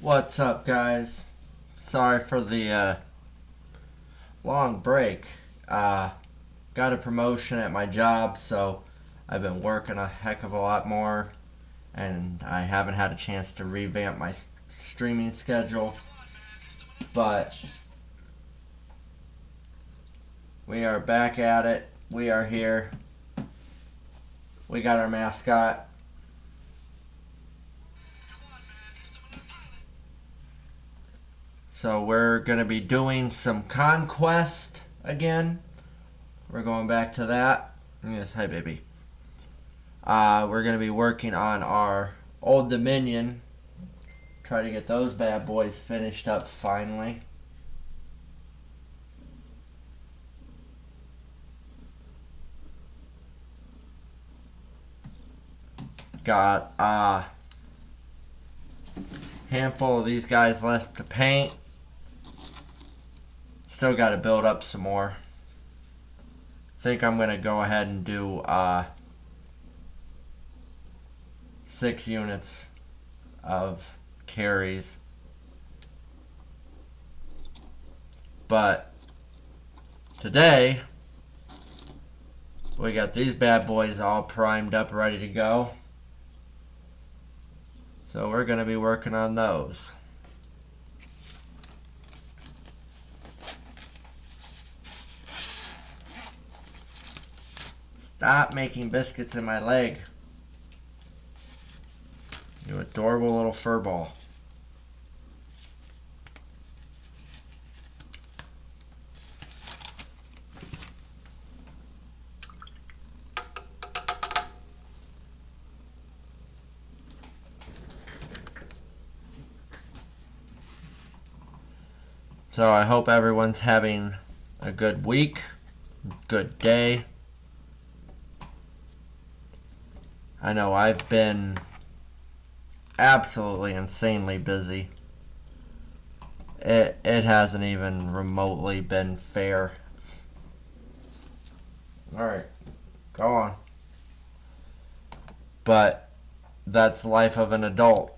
What's up, guys? Sorry for the long break. Got a promotion at my job, so I've been working a heck of a lot more, and I haven't had a chance to revamp my streaming schedule. But we are back at it. We are here. We got our mascot. So we're going to be doing some Conquest again. We're going back to that. Yes, hi baby. We're going to be working on our Old Dominion. Try to get those bad boys finished up finally. Got a handful of these guys left to paint. Still got to build up some more. Think I'm going to go ahead and do 6 units of carries. But today we got these bad boys all primed up, ready to go. So we're going to be working on those. Stop making biscuits in my leg. You adorable little fur ball. So I hope everyone's having a good week, good day. I know I've been absolutely insanely busy. It hasn't even remotely been fair. Alright, go on. But that's the life of an adult.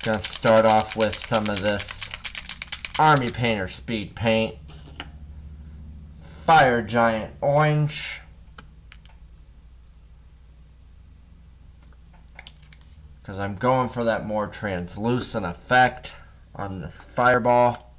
Gonna start off with some of this Army Painter Speed Paint. Fire Giant Orange. Because I'm going for that more translucent effect on this fireball.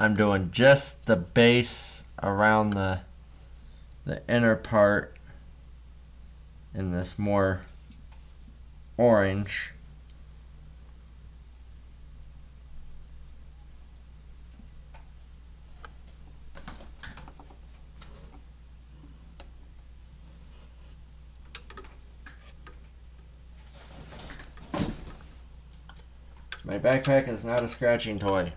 I'm doing just the base around the inner part in this more orange. My backpack is not a scratching toy.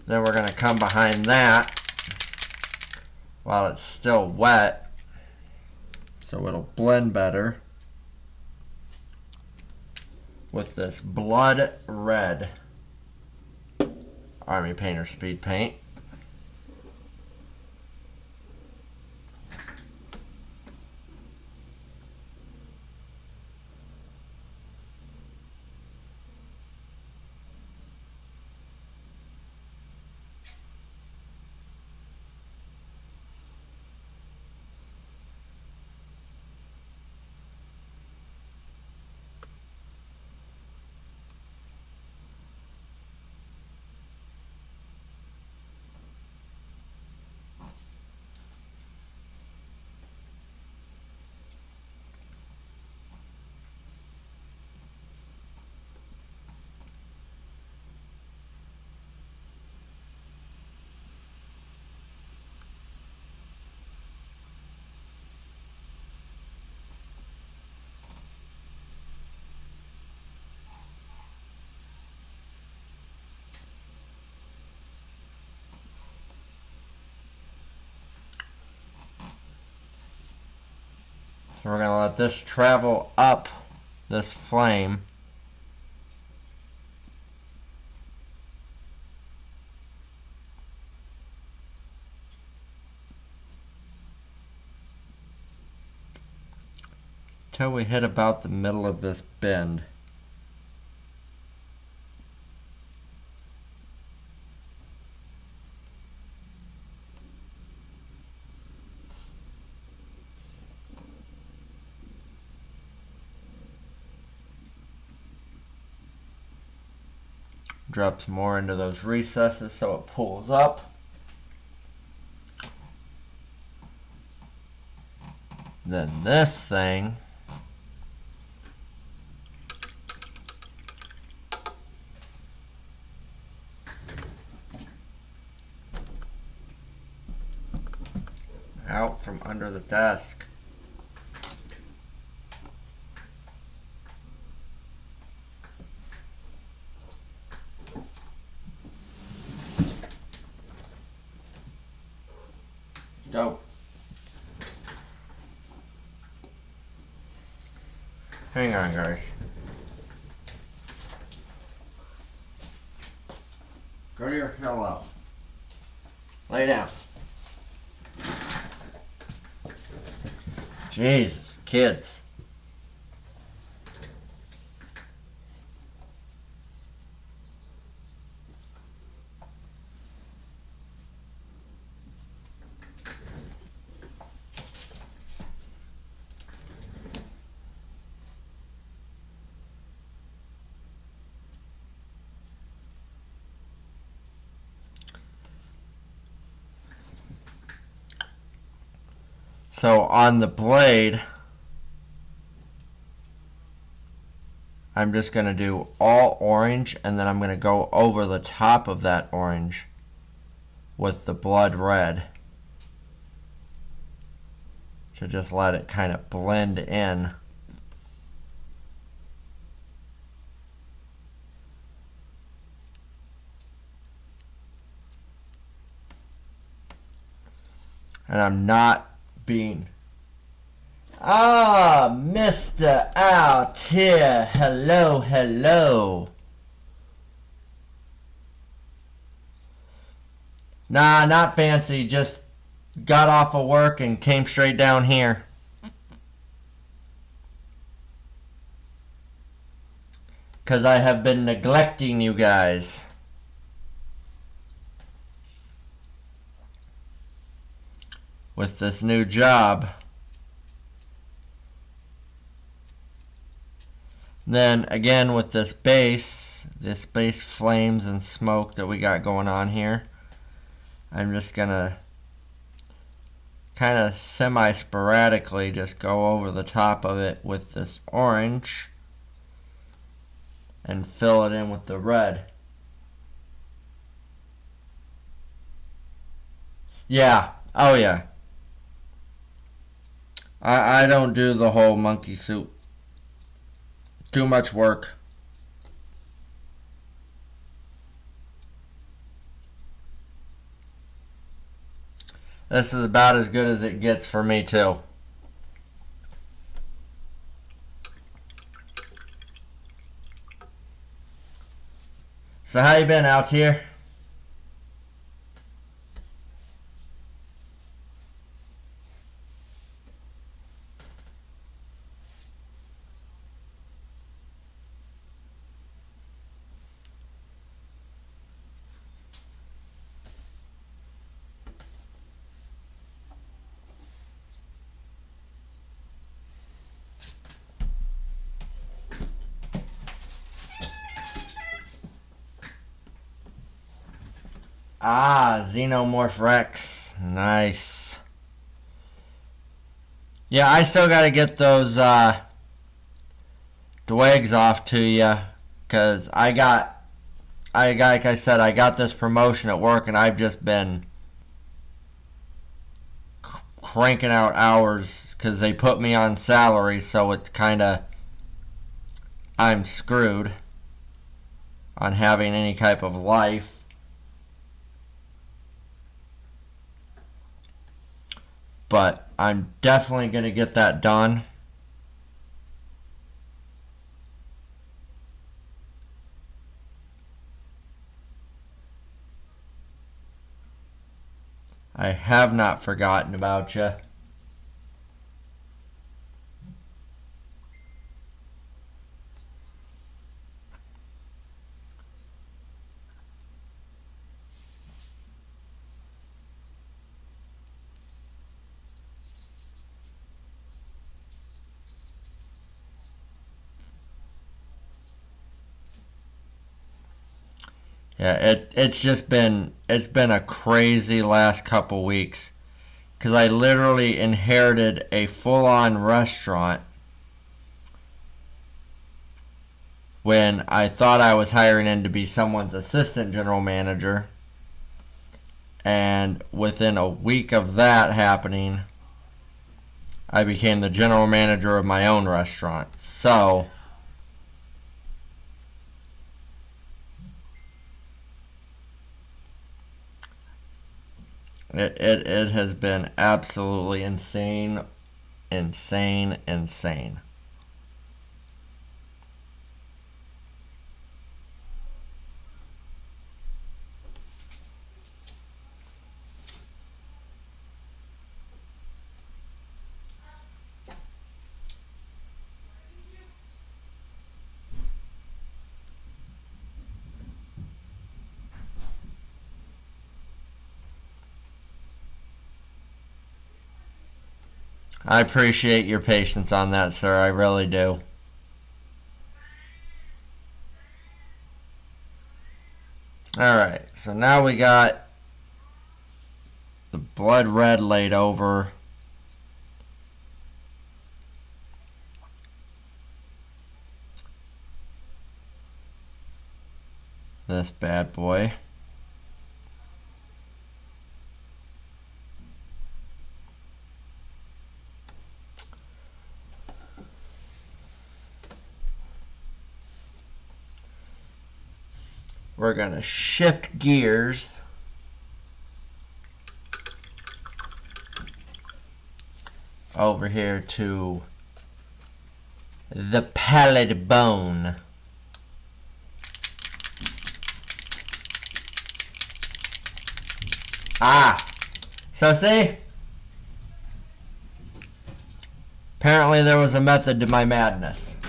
Then we're going to come behind that while it's still wet, so it'll blend better, with this blood red Army Painter Speed Paint. So we're going to let this travel up this flame. Till we hit about the middle of this bend. Drops more into those recesses so it pulls up. Then this thing out from under the desk. Go. Hang on, guys. Go to your pillow. Lay down. Jesus, kids. So on the blade, I'm just going to do all orange, and then I'm going to go over the top of that orange with the blood red to just let it kind of blend in. And I'm not being... Mr. Out here. Hello, hello. Nah, not fancy. Just got off of work and came straight down here. Because I have been neglecting you guys. With this new job. Then again with this base flames and smoke that we got going on here, I'm just gonna kind of semi-sporadically just go over the top of it with this orange and fill it in with the red. Yeah, oh yeah. I don't do the whole monkey suit. Too much work. This is about as good as it gets for me too. So how you been out here? Xenomorph Rex. Nice. Yeah, I still gotta get those dwags off to you, because like I said, I got this promotion at work and I've just been cranking out hours because they put me on salary, so it's kinda, I'm screwed on having any type of life. But I'm definitely going to get that done. I have not forgotten about you. Yeah, it's been a crazy last couple weeks, because I literally inherited a full-on restaurant when I thought I was hiring in to be someone's assistant general manager, and within a week of that happening, I became the general manager of my own restaurant. So it has been absolutely insane. I appreciate your patience on that, sir. I really do. Alright, so now we got the blood red laid over. This bad boy. We're going to shift gears over here to the pallid bone. So see? Apparently there was a method to my madness.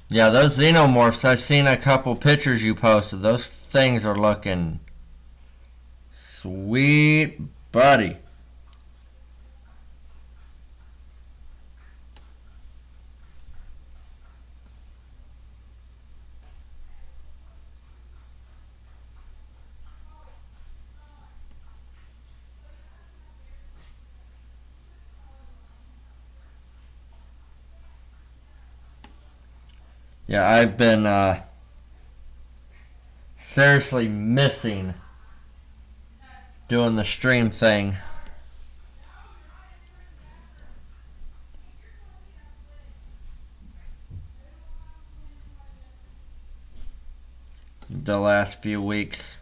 Yeah, those xenomorphs, I've seen a couple pictures you posted. Those things are looking sweet, buddy. Yeah, I've been seriously missing doing the stream thing. The last few weeks.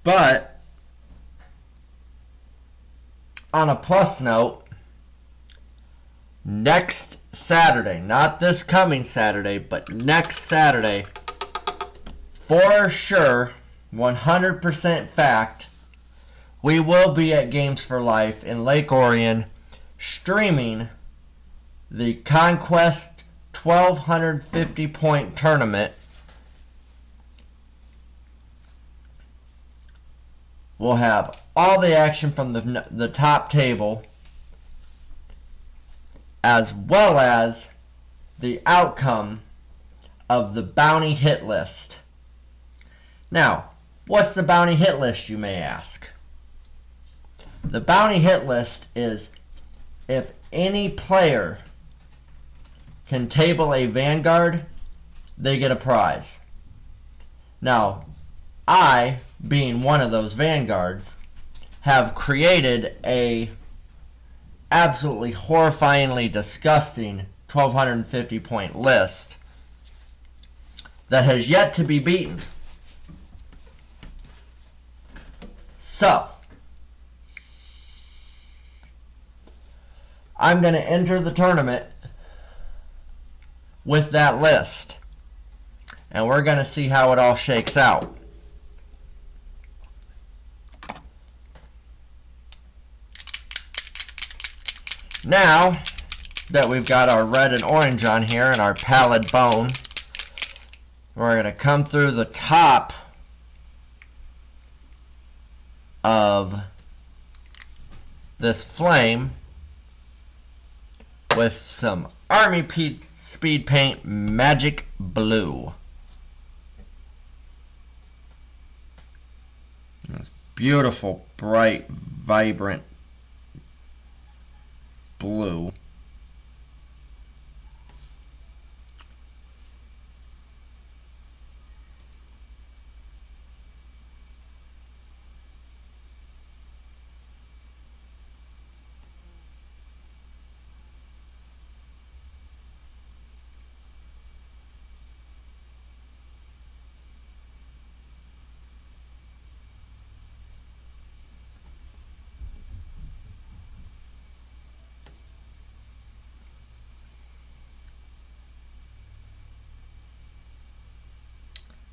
But on a plus note, next Saturday, not this coming Saturday, but next Saturday, for sure, 100% fact, we will be at Games for Life in Lake Orion streaming the Conquest 1,250 point tournament will have all the action from the top table, as well as the outcome of the bounty hit list. Now, what's the bounty hit list, you may ask? The bounty hit list is if any player can table a Vanguard, they get a prize. Now, I, being one of those Vanguards, have created a absolutely horrifyingly disgusting 1,250 point list that has yet to be beaten. So, I'm going to enter the tournament with that list, and we're going to see how it all shakes out. Now that we've got our red and orange on here and our pallid bone, we're going to come through the top of this flame with some Army Speed Paint Magic Blue. This beautiful, bright, vibrant blue.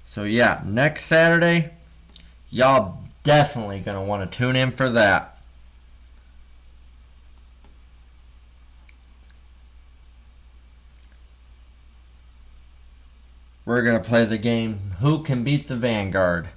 So yeah, next Saturday, y'all definitely going to want to tune in for that. We're going to play the game, Who Can Beat the Vanguard?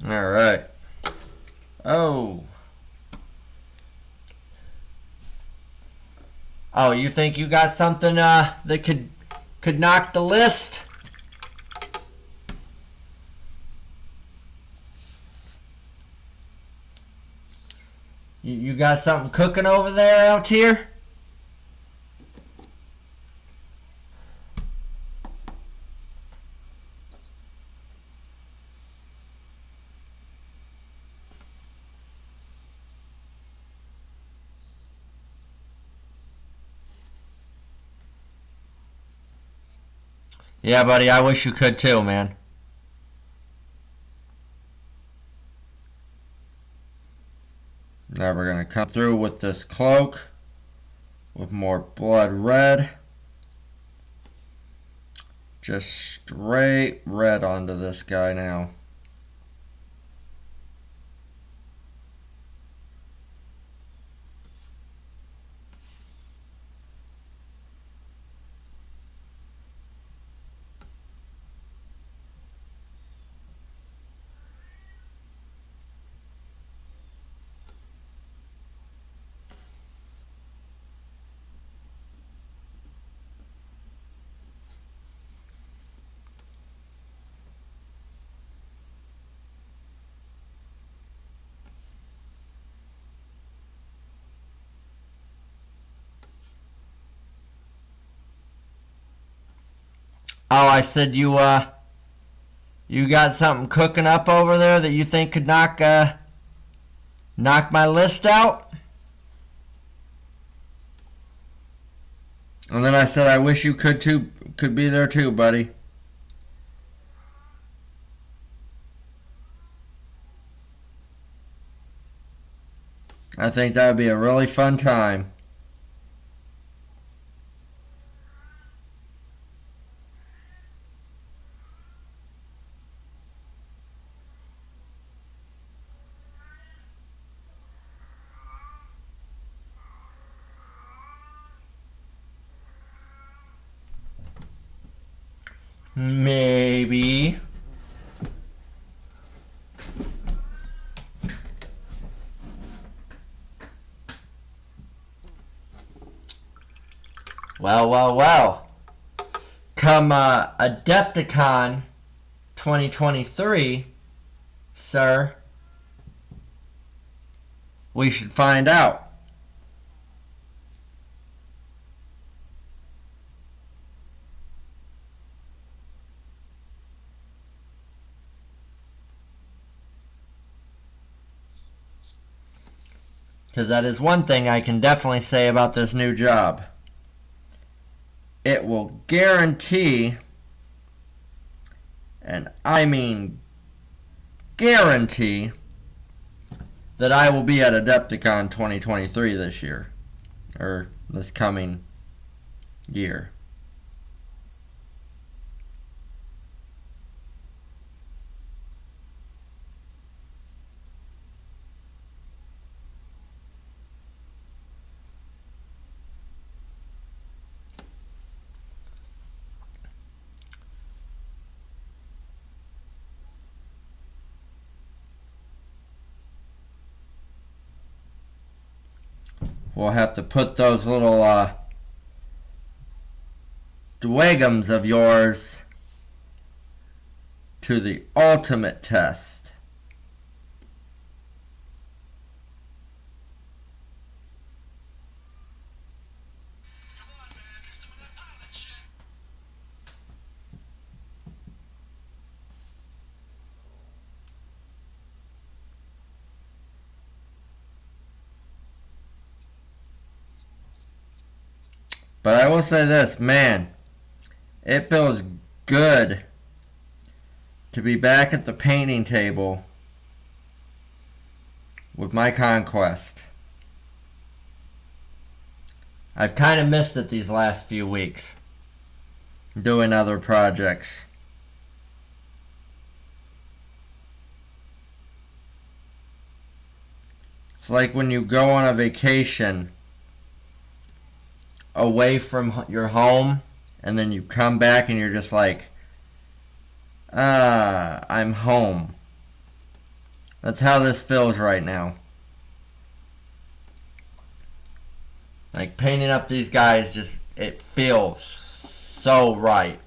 All right. Oh, you think you got something that could knock the list? You got something cooking over there out here? Yeah, buddy, I wish you could too, man. Now we're going to come through with this cloak with more blood red. Just straight red onto this guy now. Oh, I said you You got something cooking up over there that you think could knock my list out? And then I said, I wish you could be there too, buddy. I think that would be a really fun time. Maybe. Well. Come Adepticon 2023, sir, we should find out. Because that is one thing I can definitely say about this new job. It will guarantee, and I mean guarantee, that I will be at Adepticon 2023 this year. Or this coming year. We'll have to put those little dwagums of yours to the ultimate test. But I will say this, man, it feels good to be back at the painting table with my Conquest. I've kind of missed it these last few weeks, doing other projects. It's like when you go on a vacation away from your home, and then you come back and you're just like, I'm home. That's how this feels right now. Like painting up these guys, just, it feels so right.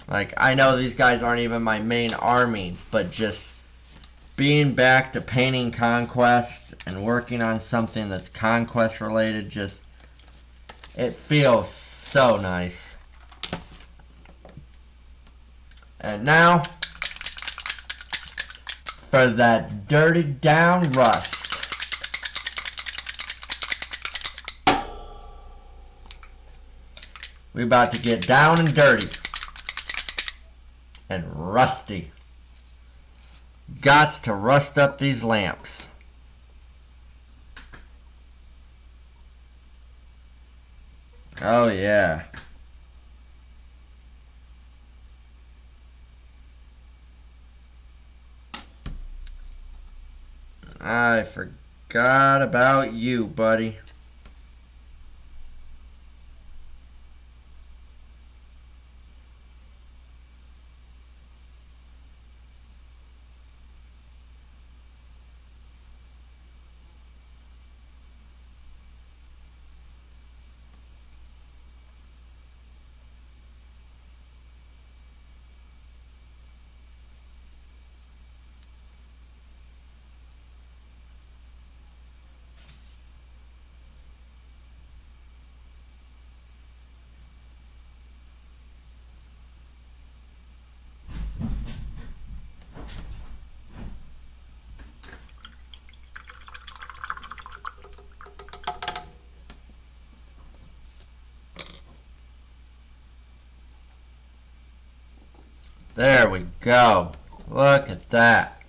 Like, I know these guys aren't even my main army, but just being back to painting Conquest and working on something that's Conquest related, just, it feels so nice. And now, for that dirty down rust. We about to get down and dirty. And rusty. Gots to rust up these lamps. Oh yeah. I forgot about you, buddy. There we go. Look at that.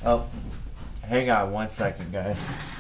Oh, hang on 1 second, guys.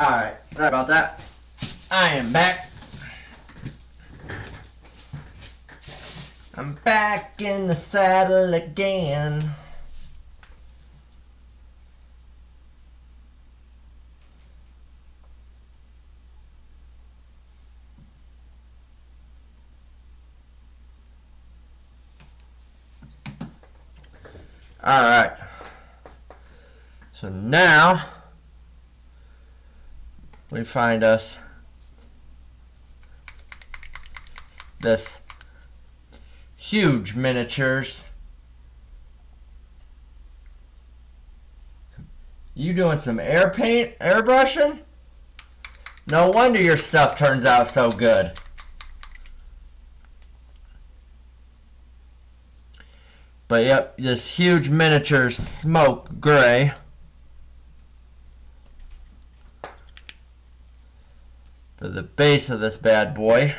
Alright, sorry about that. I am back. I'm back in the saddle again. Alright. So now we find us this huge miniatures. You doing some airbrushing? No wonder your stuff turns out so good. But yep, this huge miniature smoke gray. For the base of this bad boy.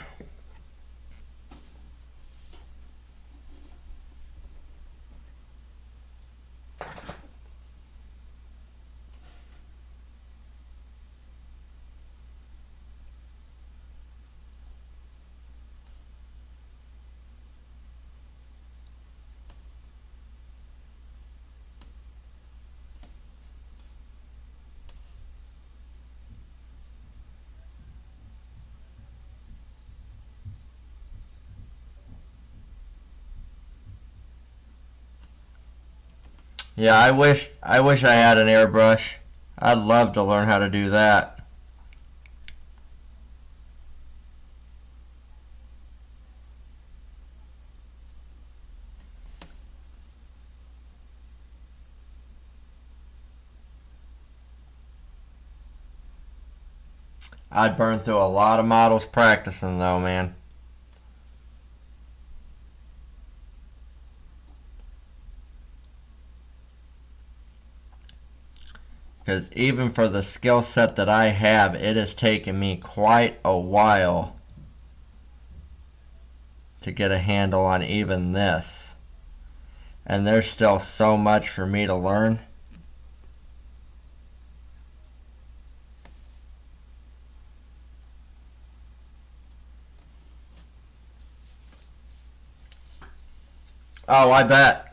Yeah, I wish I had an airbrush. I'd love to learn how to do that. I'd burn through a lot of models practicing though, man. Because even for the skill set that I have, it has taken me quite a while to get a handle on even this. And there's still so much for me to learn. Oh, I bet.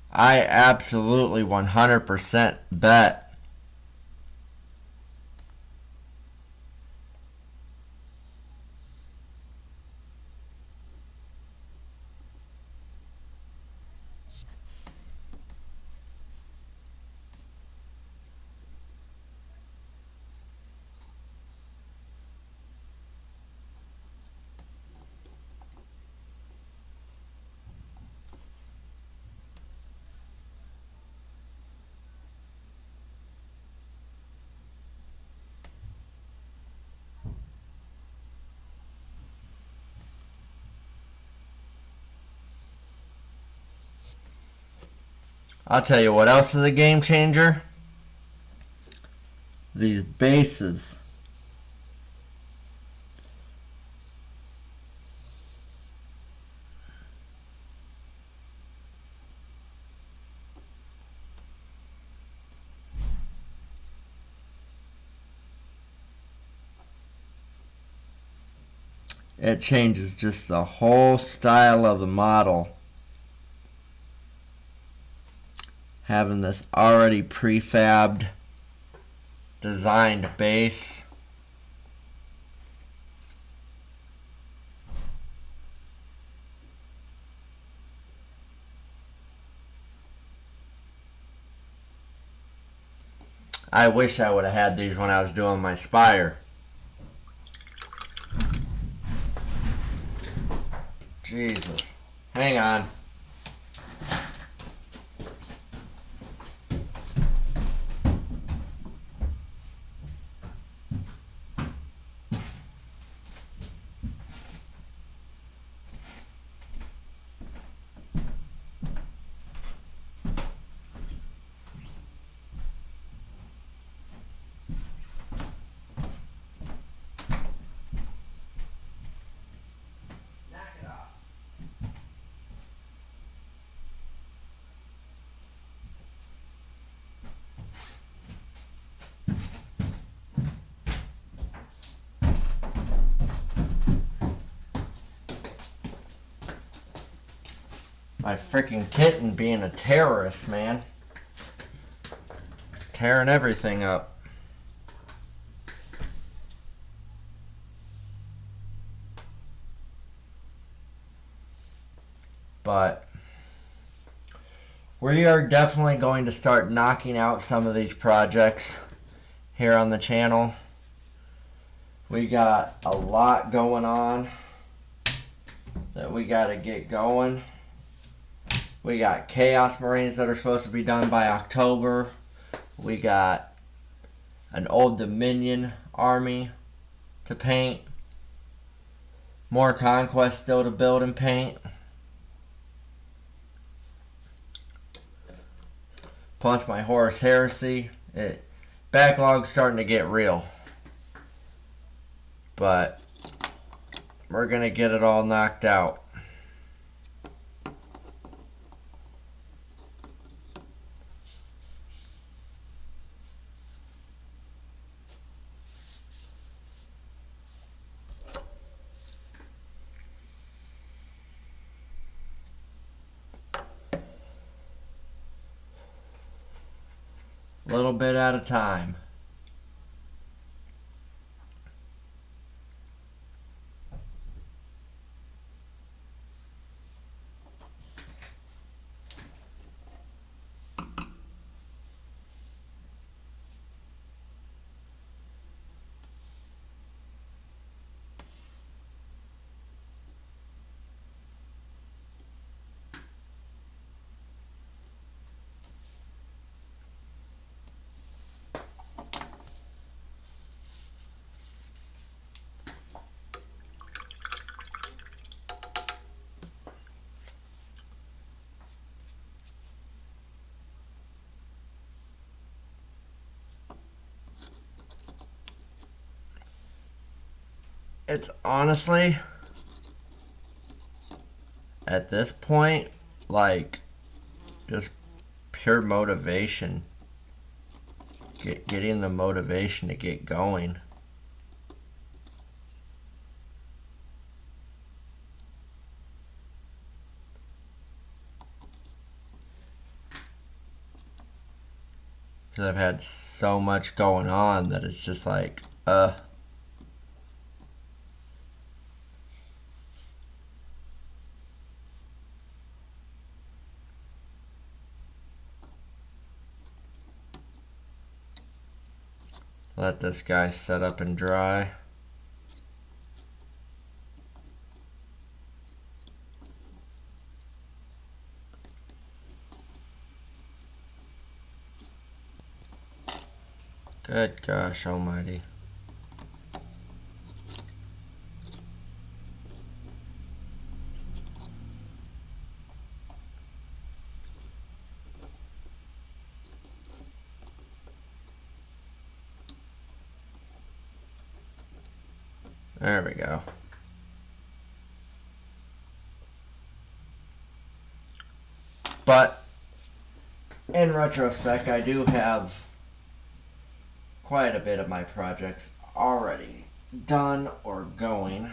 I absolutely 100% bet. I'll tell you what else is a game changer. These bases. It changes just the whole style of the model. Having this already prefabbed, designed base. I wish I would have had these when I was doing my spire. Jesus. Hang on. My freaking kitten being a terrorist, man. Tearing everything up. But we are definitely going to start knocking out some of these projects here on the channel. We got a lot going on that we got to get going. We got Chaos Marines that are supposed to be done by October. We got an Old Dominion army to paint. More Conquest still to build and paint. Plus my Horus Heresy. Backlog's starting to get real. But we're going to get it all knocked out. A little bit at a time. It's honestly, at this point, like, just pure motivation. Getting the motivation to get going. Because I've had so much going on that it's just like, Let this guy set up and dry. Good gosh almighty. There we go. But in retrospect, I do have quite a bit of my projects already done or going.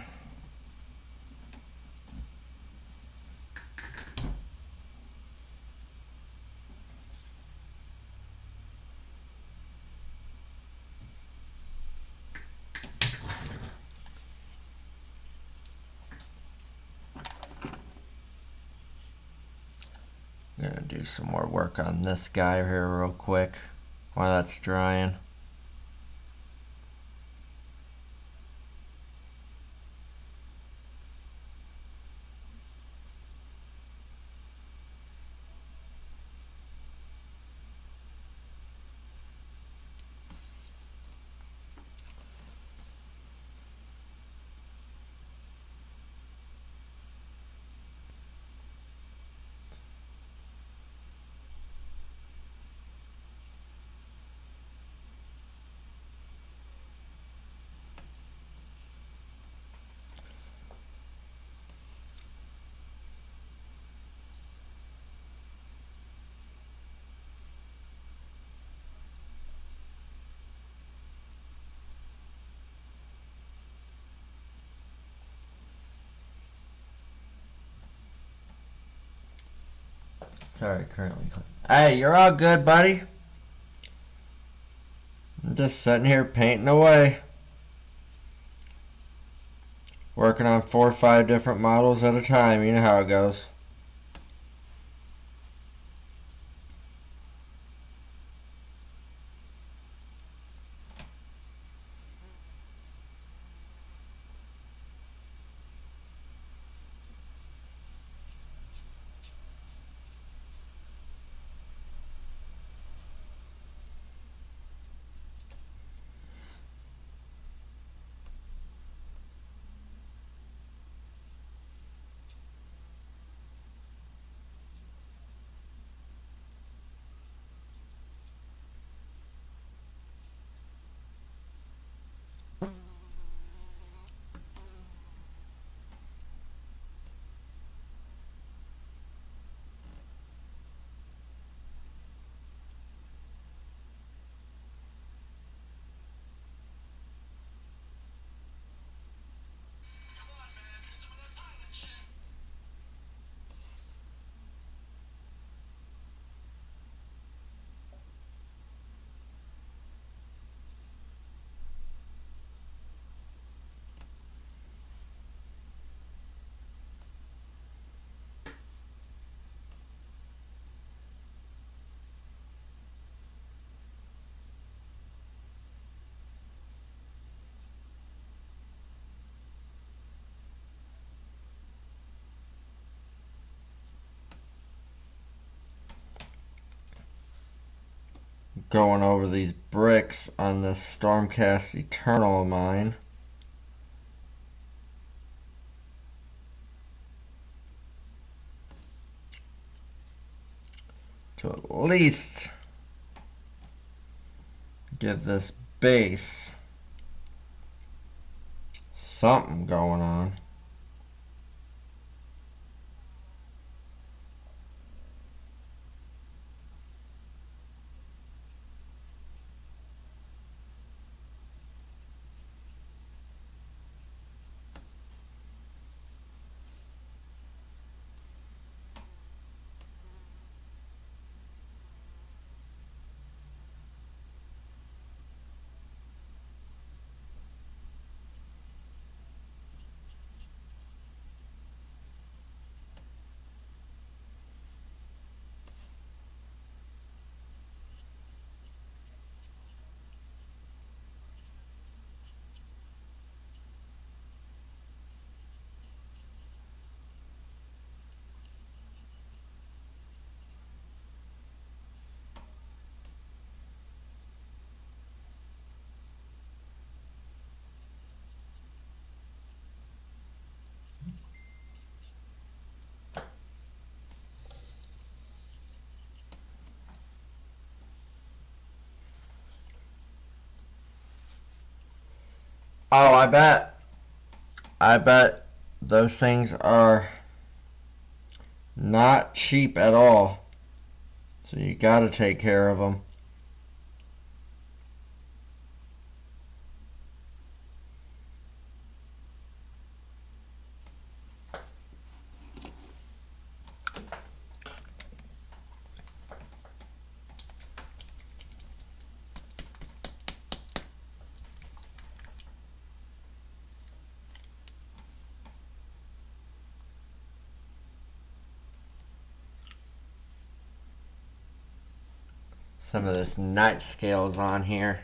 I'm gonna do some more work on this guy here real quick. while that's drying. Sorry, currently. Hey, you're all good, buddy. I'm just sitting here painting away. Working on 4 or 5 different models at a time. You know how it goes. Going over these bricks on this Stormcast Eternal of mine. To at least give this base something going on. Oh, I bet those things are not cheap at all. So you gotta take care of them. some of this night scales on here.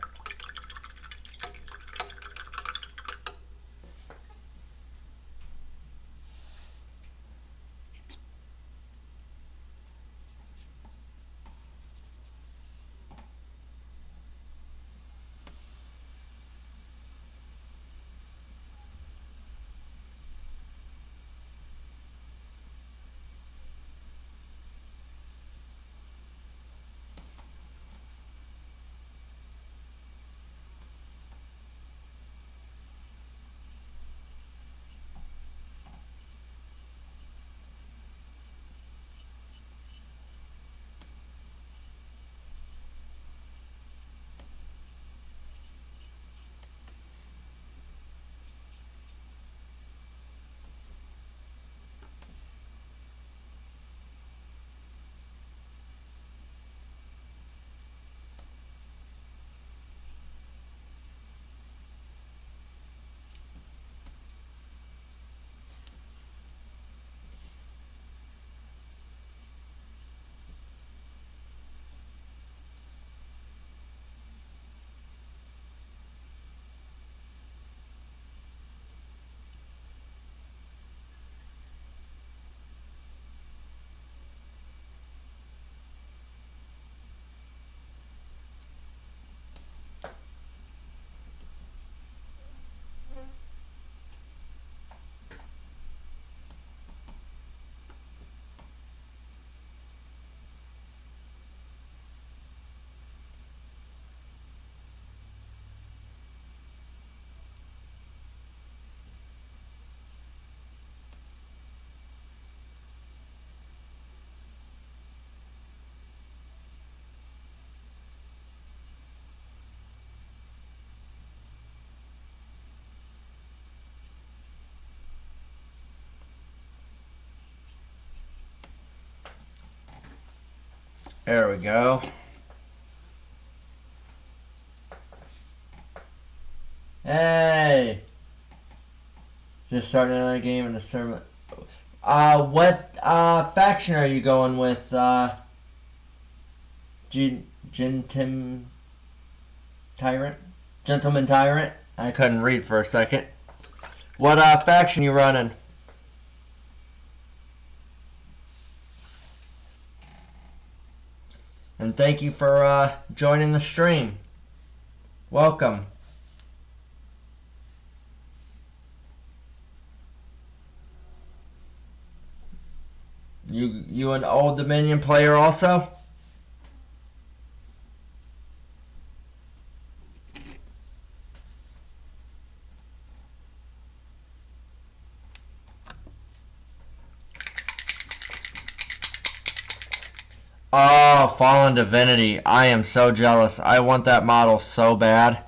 There we go. Hey! Just starting another game in the tournament. What faction are you going with? Gentleman Tyrant? I couldn't read for a second. What faction you running? And thank you for joining the stream. Welcome. You an Old Dominion player also? Oh, Fallen Divinity. I am so jealous. I want that model so bad.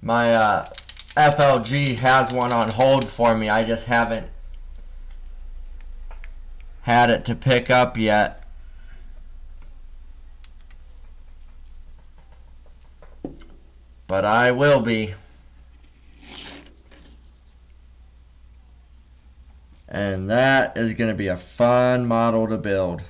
My FLG has one on hold for me. I just haven't had it to pick up yet. But I will be. And that is going to be a fun model to build.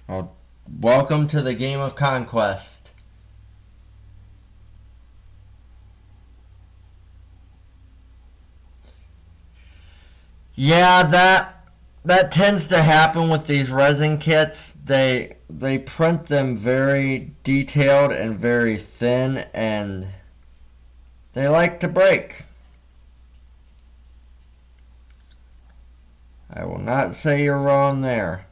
Well, welcome to the game of Conquest. Yeah, that tends to happen with these resin kits. They print them very detailed and very thin, and they like to break. I will not say you're wrong there.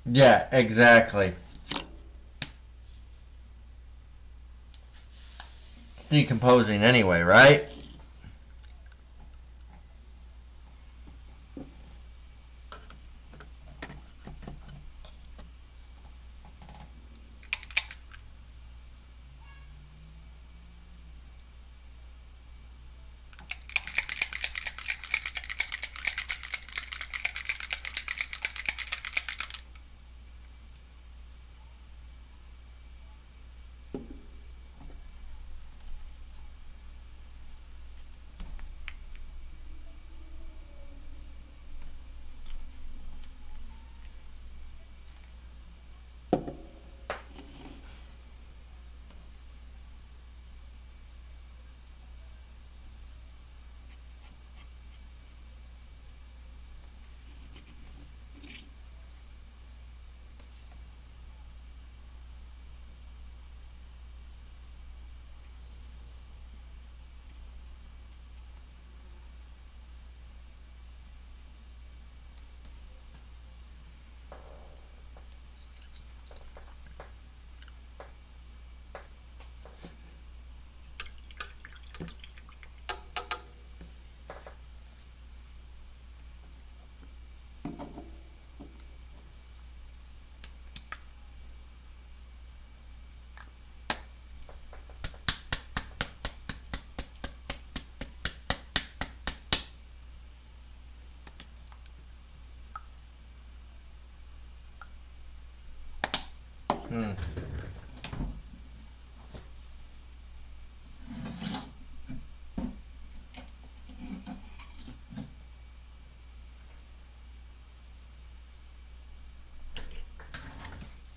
Yeah, exactly. It's decomposing anyway, right? Hmm.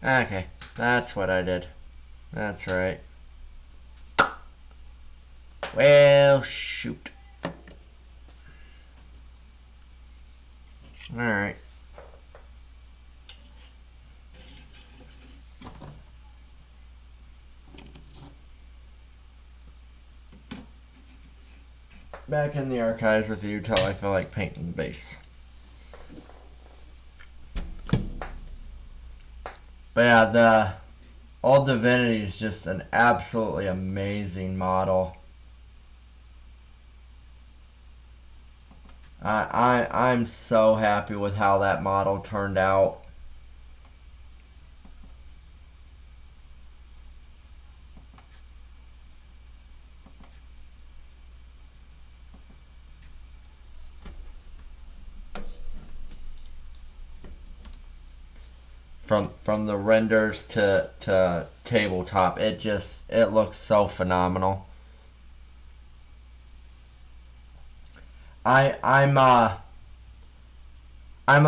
Okay, that's what I did. That's right. Well, shoot. Alright. Back in the archives with you till I feel like painting the base. But yeah, the Old Divinity is just an absolutely amazing model. I'm so happy with how that model turned out. From the renders to tabletop, it looks so phenomenal. I'm a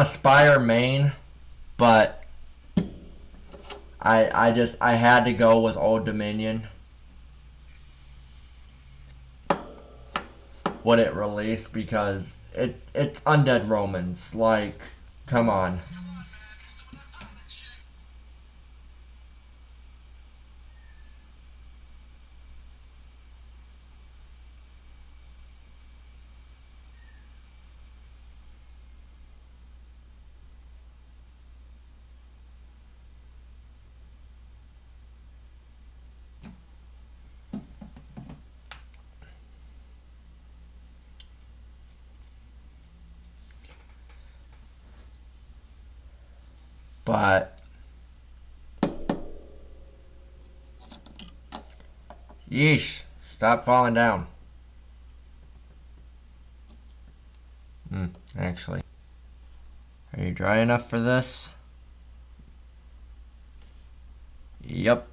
Spire main, but I had to go with Old Dominion. What it released, because it's Undead Romans. Like, come on. But yeesh, stop falling down. Actually, are you dry enough for this? Yep.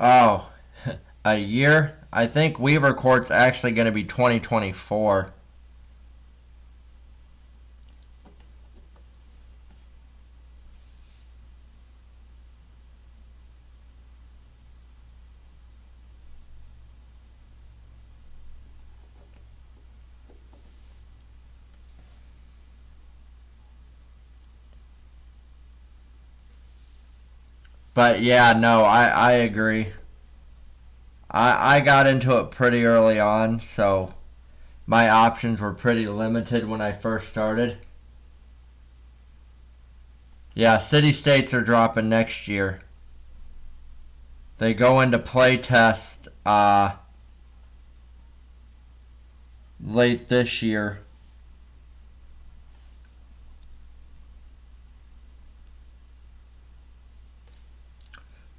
Oh, a year? I think Weaver Court's actually going to be 2024. But yeah, no, I agree. I got into it pretty early on, so my options were pretty limited when I first started. Yeah, city states are dropping next year. They go into play test late this year.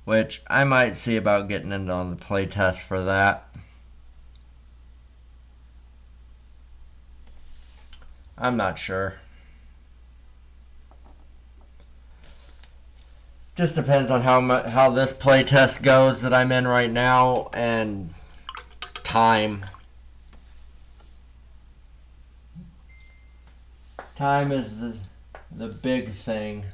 Which I might see about getting into on the play test for that. I'm not sure. Just depends on how this play test goes that I'm in right now and time. Time is the big thing.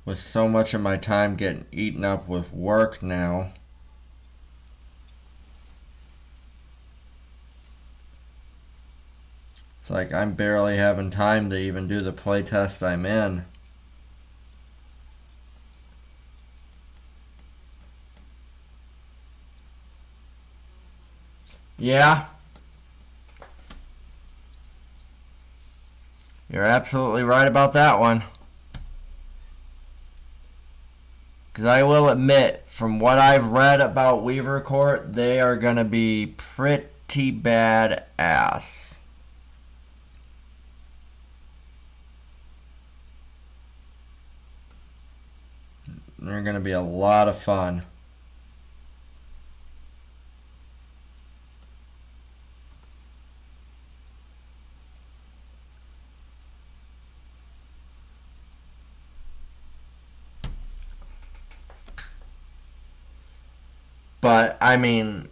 With so much of my time getting eaten up with work now. It's like I'm barely having time to even do the playtest I'm in. Yeah. You're absolutely right about that one. Because I will admit, from what I've read about Weaver Court, they are going to be pretty bad ass. They're going to be a lot of fun. But, I mean,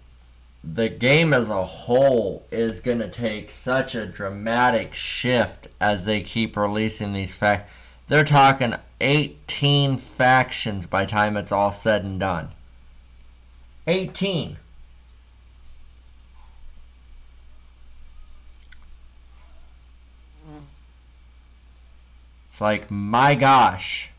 the game as a whole is going to take such a dramatic shift as they keep releasing these facts. They're talking 18 factions by the time it's all said and done. 18. It's like, my gosh.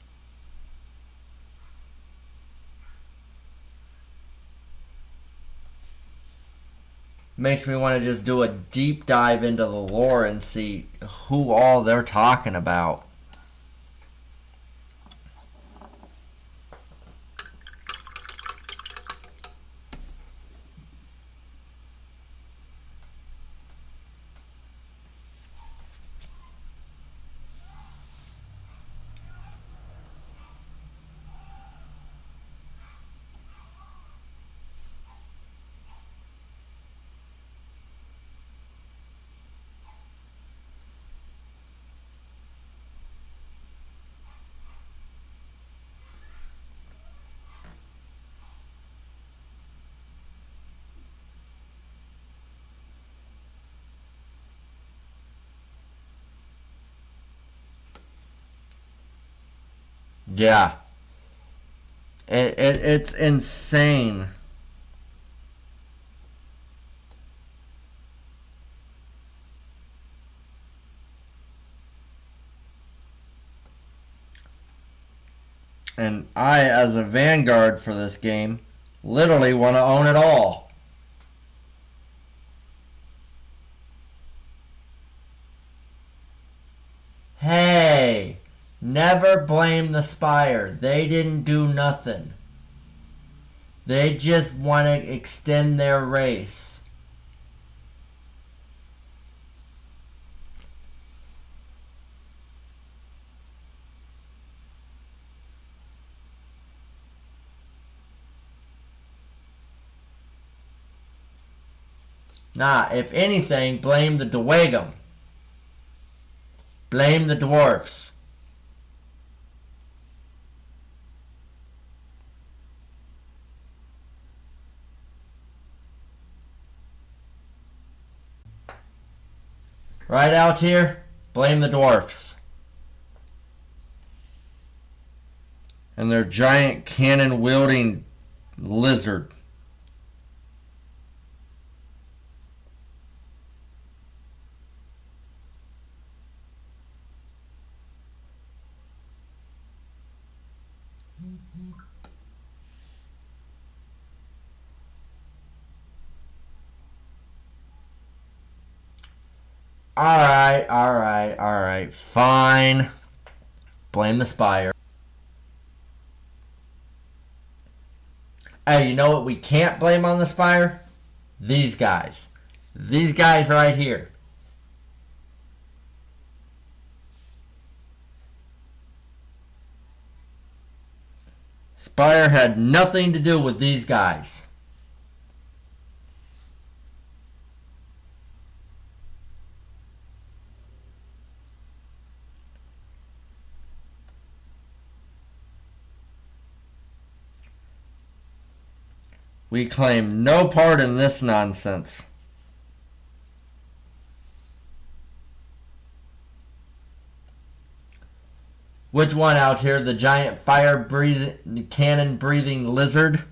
Makes me want to just do a deep dive into the lore and see who all they're talking about. Yeah. It's insane. And I, as a vanguard for this game, literally want to own it all. Hey, never blame the Spire. They didn't do nothing. They just want to extend their race. Nah, if anything, blame the Dwagum. Blame the dwarfs. Right out here, blame the dwarfs. And their giant cannon-wielding lizard. Alright, fine. Blame the Spire. Hey, you know what we can't blame on the Spire? These guys. These guys right here. Spire had nothing to do with these guys. We claim no part in this nonsense. Which one out here? The giant fire-breathing, cannon-breathing lizard?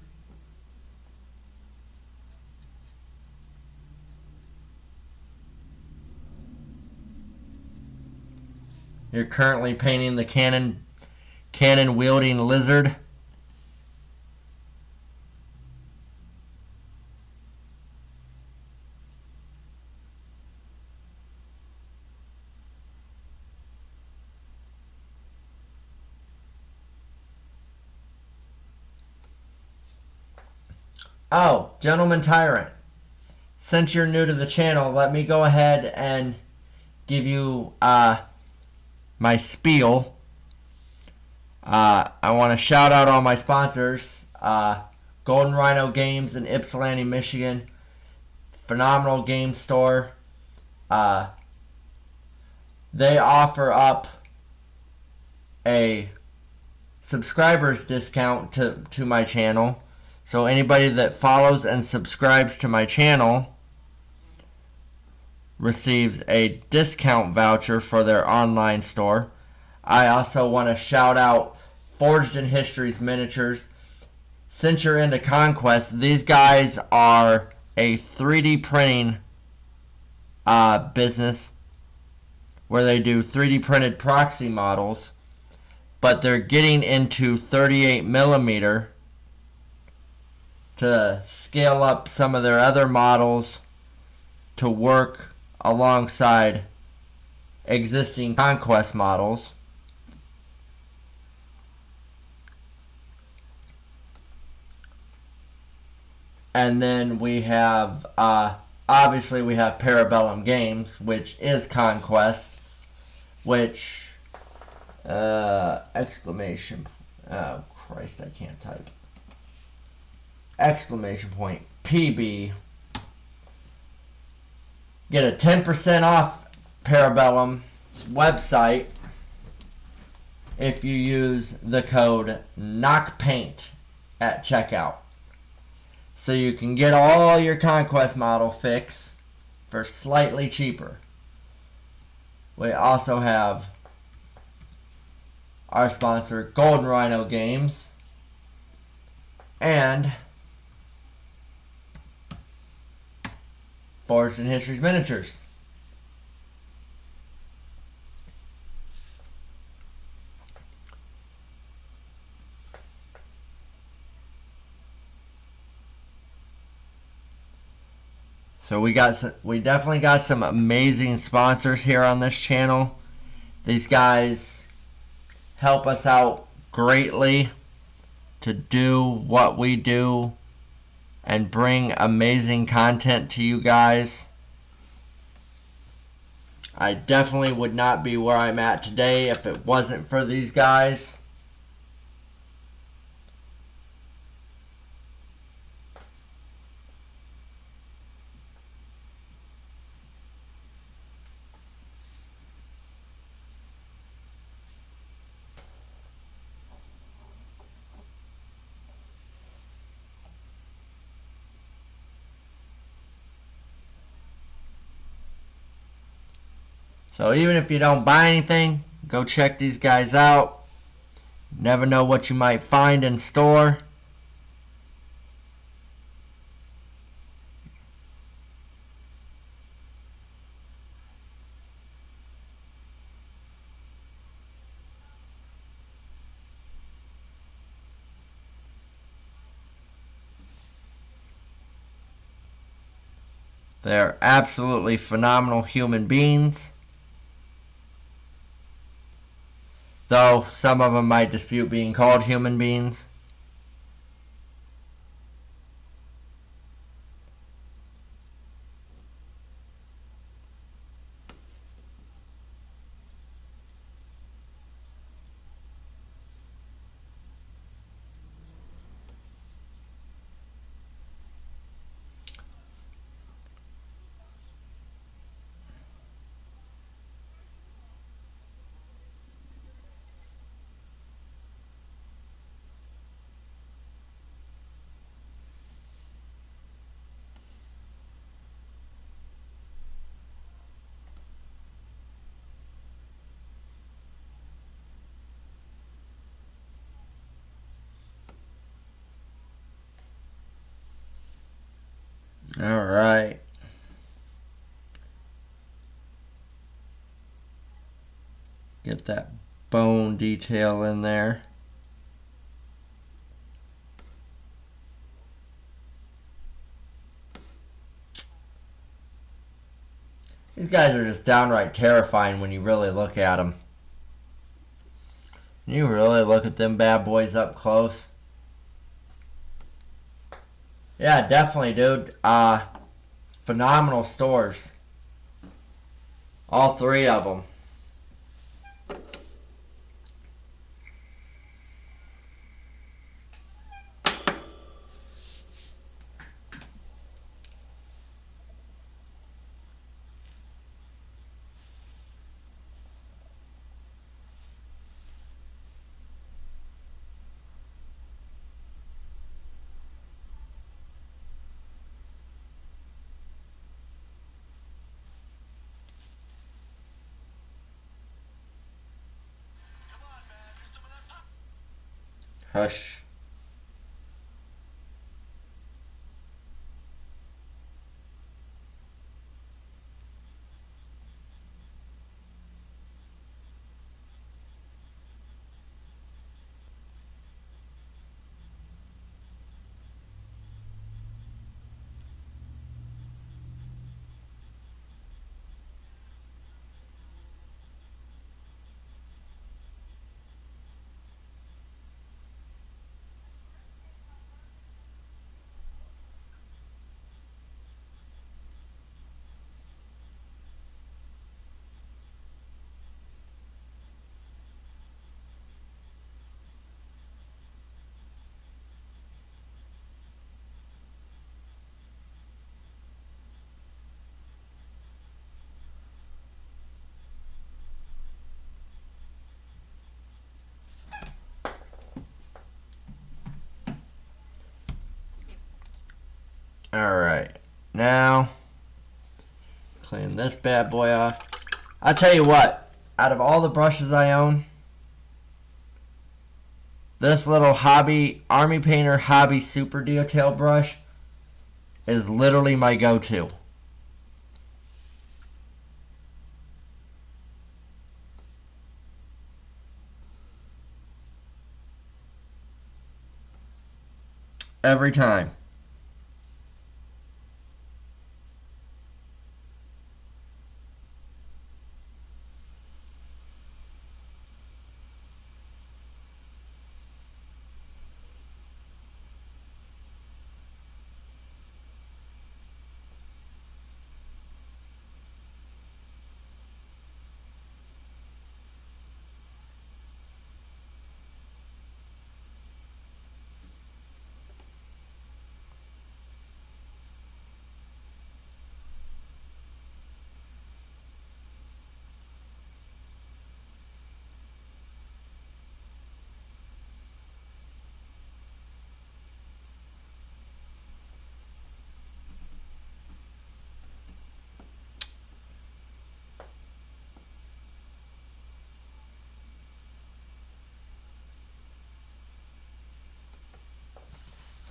You're currently painting the cannon-wielding lizard? Oh, Gentleman Tyrant. Since you're new to the channel, let me go ahead and give you my spiel. I want to shout out all my sponsors. Golden Rhino Games in Ypsilanti, Michigan. Phenomenal game store. They offer up a subscribers discount to my channel. So anybody that follows and subscribes to my channel receives a discount voucher for their online store. I also want to shout out Forged in History's Miniatures. Since you're into Conquest, these guys are a 3D printing business where they do 3D printed proxy models, but they're getting into 38 millimeter to scale up some of their other models to work alongside existing Conquest models. And then we have, obviously we have Parabellum Games, which is Conquest, which, exclamation, oh Christ, I can't type. Exclamation point PB. Get a 10% off Parabellum's website if you use the code KNOCKPAINT at checkout. So you can get all your Conquest model fix for slightly cheaper. We also have our sponsor Golden Rhino Games and Forged in History's Miniatures. So we definitely got some amazing sponsors here on this channel. These guys help us out greatly to do what we do and bring amazing content to you guys. I definitely would not be where I'm at today if it wasn't for these guys. So even if you don't buy anything, go check these guys out. Never know what you might find in store. They're absolutely phenomenal human beings. Though some of them might dispute being called human beings. Alright. Get that bone detail in there. These guys are just downright terrifying when you really look at them. You really look at them bad boys up close. Yeah, definitely, dude. Phenomenal stores. All three of them. Hush. Alright. Now, clean this bad boy off. I tell you what, out of all the brushes I own, this little hobby, Army Painter Hobby Super Detail brush is literally my go-to. Every time.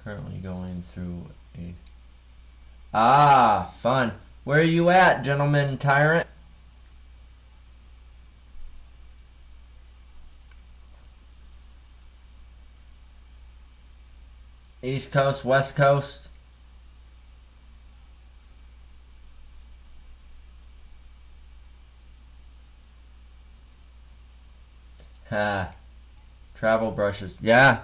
Currently going through a... Ah, fun. Where are you at, gentleman tyrant? East Coast, West Coast? Ha. Travel brushes. Yeah.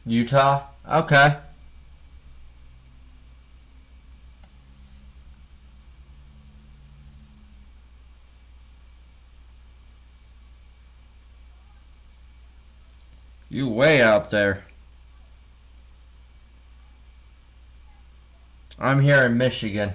Utah? Okay. You way out there. I'm here in Michigan.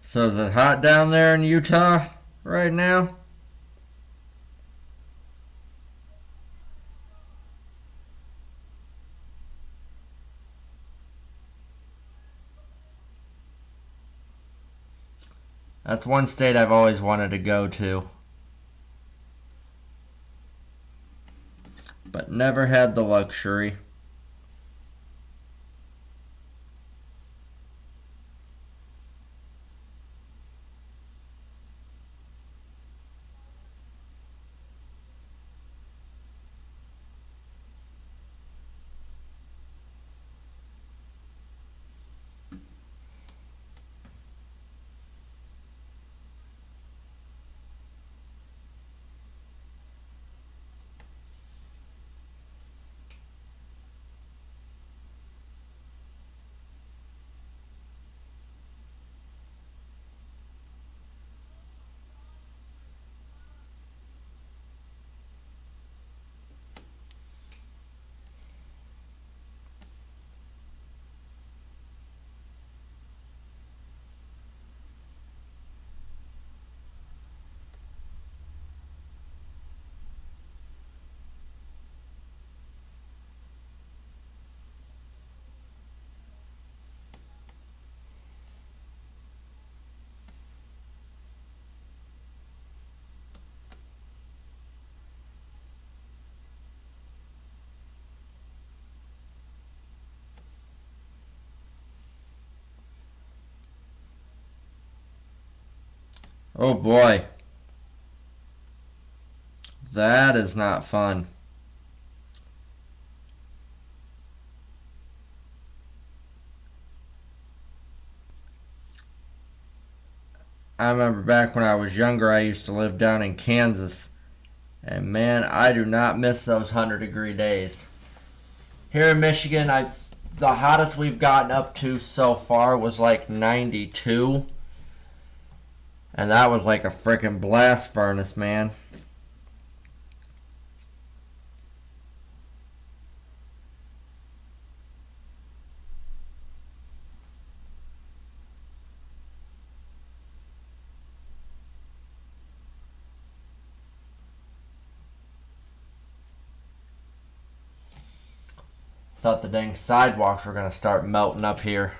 So is it hot down there in Utah right now? That's one state I've always wanted to go to, but never had the luxury. Oh boy, that is not fun. I remember back when I was younger, I used to live down in Kansas. And man, I do not miss those 100-degree days. Here in Michigan, the hottest we've gotten up to so far was like 92. And that was like a freaking blast furnace, man. Thought the dang sidewalks were going to start melting up here.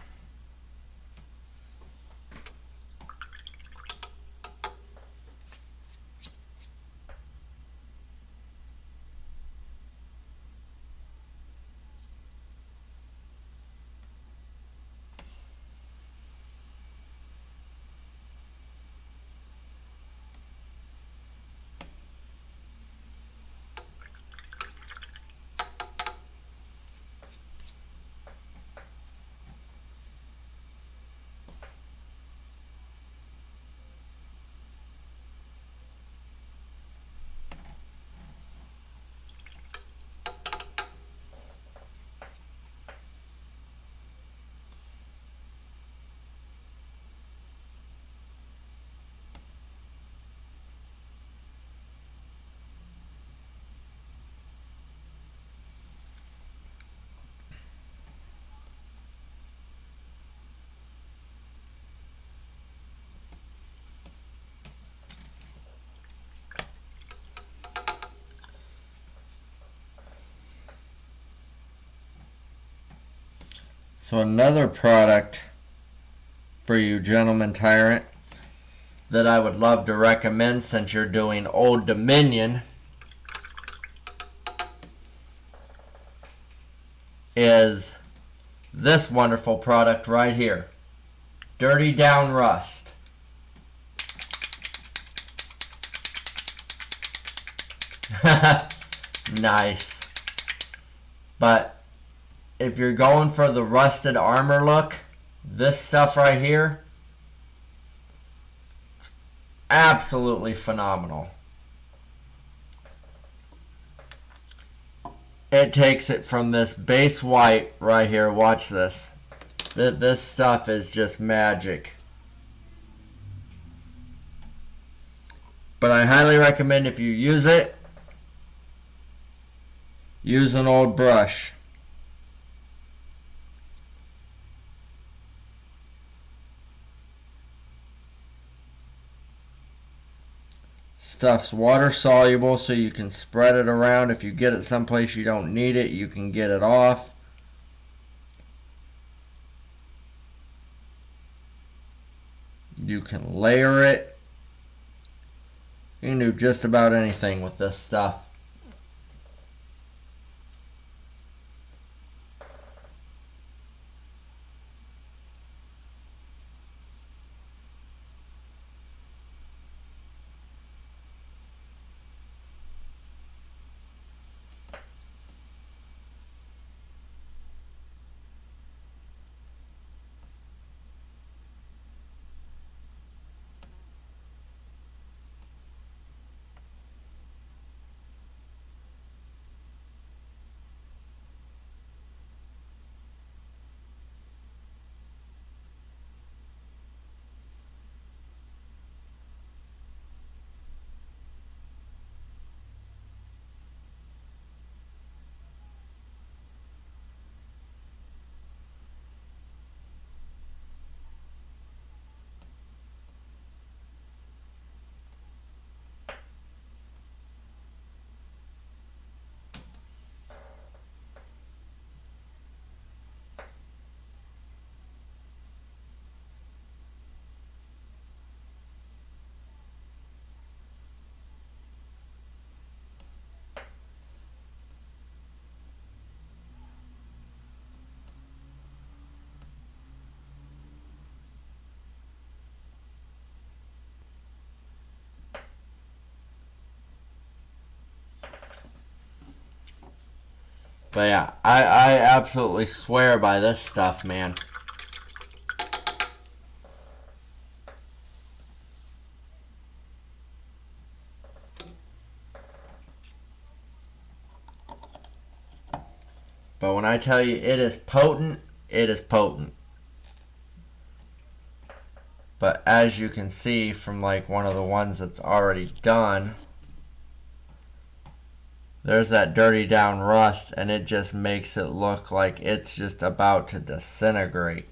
So another product for you gentlemen tyrant that I would love to recommend since you're doing Old Dominion is this wonderful product right here. Dirty Down Rust. Nice. But if you're going for the rusted armor look, this stuff right here, absolutely phenomenal. It takes it from this base white right here. Watch this. This stuff is just magic. But I highly recommend if you use it, use an old brush. Stuff's water soluble, so you can spread it around. If you get it someplace you don't need it, you can get it off. You can layer it. You can do just about anything with this stuff. But yeah, I absolutely swear by this stuff, man. But when I tell you it is potent, it is potent. But as you can see from like one of the ones that's already done, there's that dirty down rust, and it just makes it look like it's just about to disintegrate.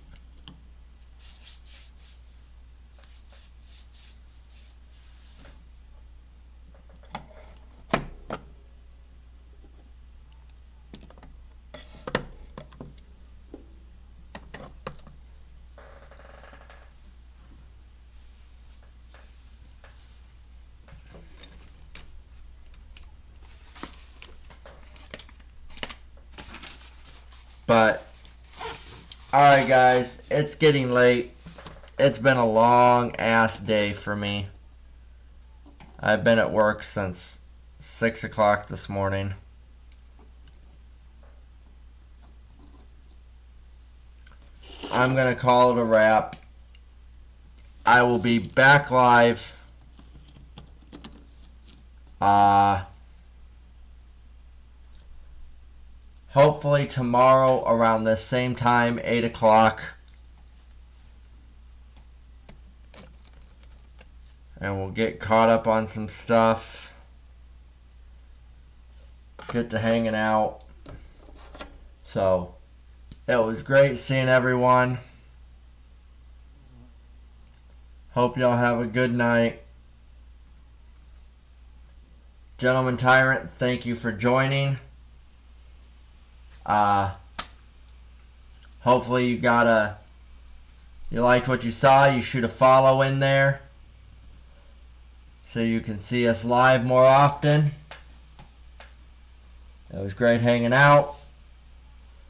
But, alright guys, it's getting late. It's been a long ass day for me. I've been at work since 6 o'clock this morning. I'm going to call it a wrap. I will be back live. Hopefully tomorrow around this same time, 8 o'clock. And we'll get caught up on some stuff. Get to hanging out. So, it was great seeing everyone. Hope y'all have a good night. Gentleman Tyrant, thank you for joining. Hopefully you liked what you saw. You shoot a follow in there so you can see us live more often. It was great hanging out.